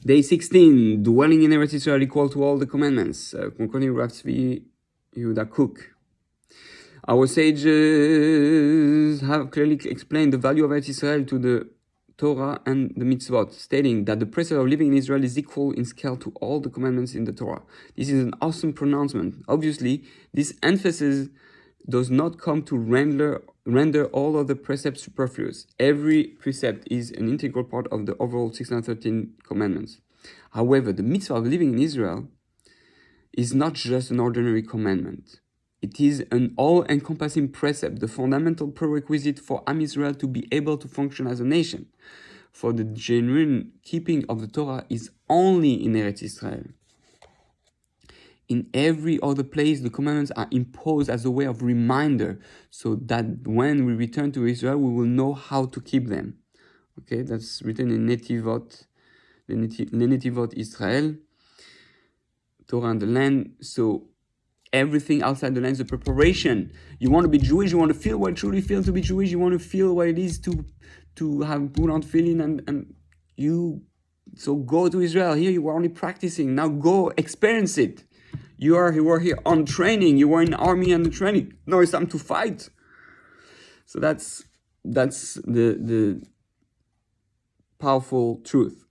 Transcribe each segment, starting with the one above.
Day 16, dwelling in Eretz Israel equal to all the commandments. Concluding Rav Tzvi Yehuda Cook. Our sages have clearly explained the value of Eretz Israel to the Torah and the Mitzvot, stating that the precept of living in Israel is equal in scale to all the commandments in the Torah. This is an awesome pronouncement. Obviously, this emphasis does not come to render all of the precepts superfluous. Every precept is an integral part of the overall 613 commandments. However, the mitzvah of living in Israel is not just an ordinary commandment. It is an all-encompassing precept, the fundamental prerequisite for Am Israel to be able to function as a nation. For the genuine keeping of the Torah is only in Eretz Israel. In every other place, the commandments are imposed as a way of reminder, so that when we return to Israel, we will know how to keep them. Okay, that's written in Netivot, the Netivot Israel, Torah and the land. So everything outside the land is a preparation. You want to be Jewish, you want to feel what it truly feels to be Jewish, you want to feel what it is to have put on feeling, and you, so go to Israel. Here you are only practicing, now go experience it. You are here on training. You were in the army and the training. Now it's time to fight. So that's the powerful truth.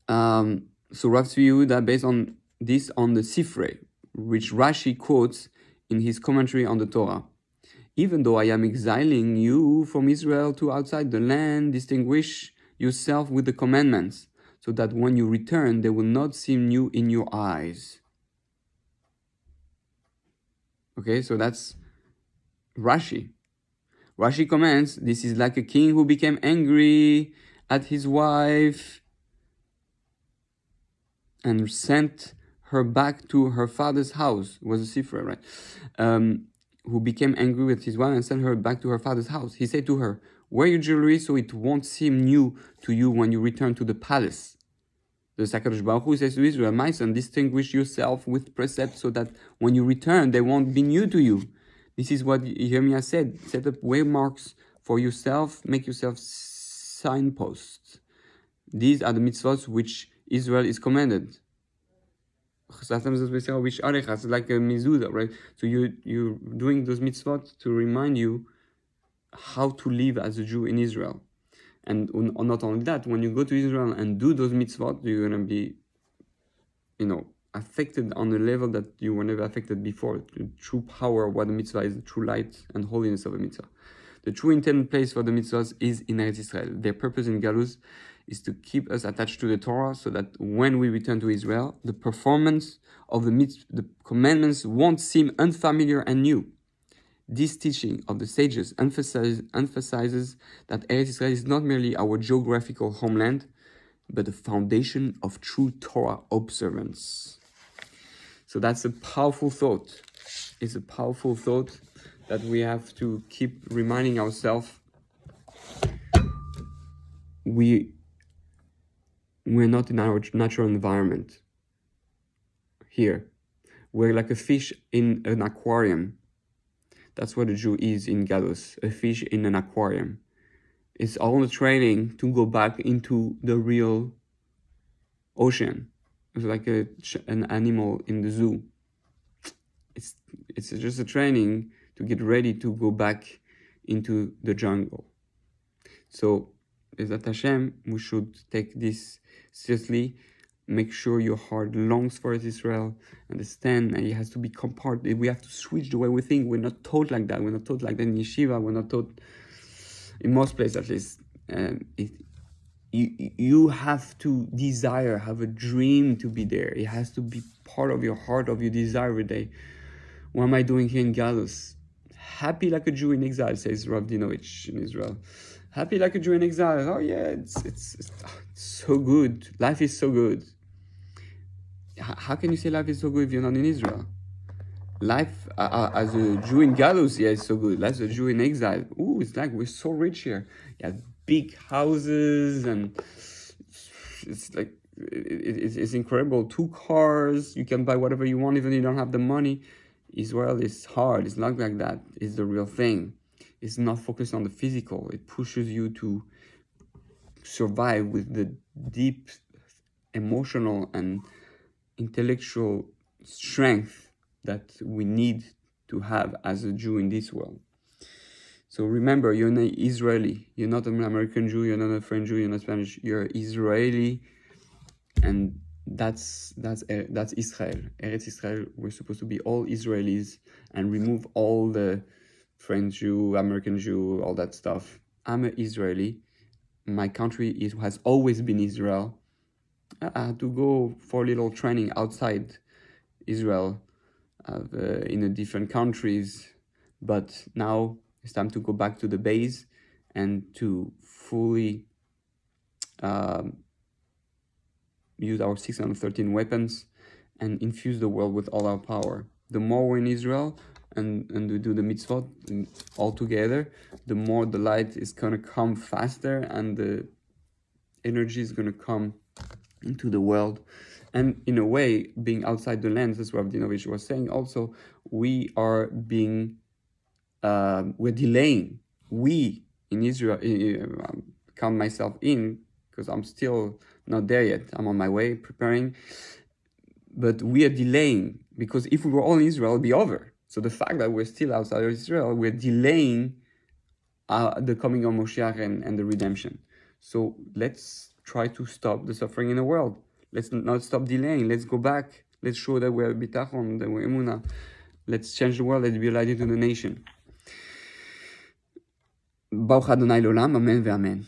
So Rav Tzvi Yehuda, based on this, on the Sifrei, which Rashi quotes in his commentary on the Torah. Even though I am exiling you from Israel to outside the land, distinguish yourself with the commandments, so that when you return, they will not seem new in your eyes. Okay, so that's Rashi. Rashi comments, this is like a king who became angry at his wife and sent her back to her father's house. It was a Sifra, right? Who became angry with his wife and sent her back to her father's house. He said to her, wear your jewelry so it won't seem new to you when you return to the palace. The Sakadosh Baruch Hu says to Israel, my son, distinguish yourself with precepts so that when you return, they won't be new to you. This is what Jeremiah said. Set up waymarks for yourself, make yourself signposts. These are the mitzvot which Israel is commanded. Which are like a mezuzah, right? So you're doing those mitzvot to remind you how to live as a Jew in Israel. And not only that, when you go to Israel and do those mitzvot, you're going to be, affected on a level that you were never affected before. The true power of what the mitzvah is, the true light and holiness of a mitzvah. The true intended place for the mitzvahs is in Eretz Israel. Their purpose in Galus is to keep us attached to the Torah, so that when we return to Israel, the performance of the commandments won't seem unfamiliar and new. This teaching of the sages emphasizes that Eretz Israel is not merely our geographical homeland, but the foundation of true Torah observance. So that's a powerful thought. It's a powerful thought that we have to keep reminding ourselves. We're not in our natural environment here. We're like a fish in an aquarium. That's what a Jew is in Galus, a fish in an aquarium. It's all the training to go back into the real ocean. It's like an animal in the zoo. It's just a training to get ready to go back into the jungle. So, Bezat Hashem, we should take this seriously. Make sure your heart longs for Israel. Understand, and it has to be comparted. We have to switch the way we think. We're not taught like that. We're not taught like that in yeshiva. We're not taught, in most places at least. You have to desire, have a dream to be there. It has to be part of your heart, of your desire every day. What am I doing here in Galus? Happy like a Jew in exile, says Rav Dinovich in Israel. Happy like a Jew in exile. Oh yeah, it's so good. Life is so good. How can you say life is so good if you're not in Israel? Life as a Jew in Galus, yeah, it's so good. Life as a Jew in exile, it's like we're so rich here. You have big houses, and it's like it's incredible. 2 cars, you can buy whatever you want, even if you don't have the money. Israel is hard. It's not like that. It's the real thing. It's not focused on the physical. It pushes you to survive with the deep emotional and intellectual strength that we need to have as a Jew in this world. So remember, you're an Israeli. You're not an American Jew, you're not a French Jew, you're not Spanish, you're Israeli, and that's Israel. Eretz Israel, we're supposed to be all Israelis and remove all the French Jew, American Jew, all that stuff. I'm an Israeli. My country has always been Israel. I had to go for a little training outside Israel, in a different countries, but now it's time to go back to the base and to fully use our 613 weapons and infuse the world with all our power. The more we're in Israel and we do the mitzvot all together, the more the light is going to come faster and the energy is going to come into the world. And in a way, being outside the lens, as Ravdinovich was saying, also, we are being, we're delaying. We in Israel, count myself in, because I'm still not there yet. I'm on my way, preparing. But we are delaying, because if we were all in Israel, it would be over. So the fact that we're still outside of Israel, we're delaying the coming of Moshiach and the redemption. So let's try to stop the suffering in the world. Let's not stop delaying. Let's go back. Let's show that we're bitachon, that we're emunah. Let's change the world. Let's be a light into the nation. Baruch Adonai l'olam. Amen ve'amen.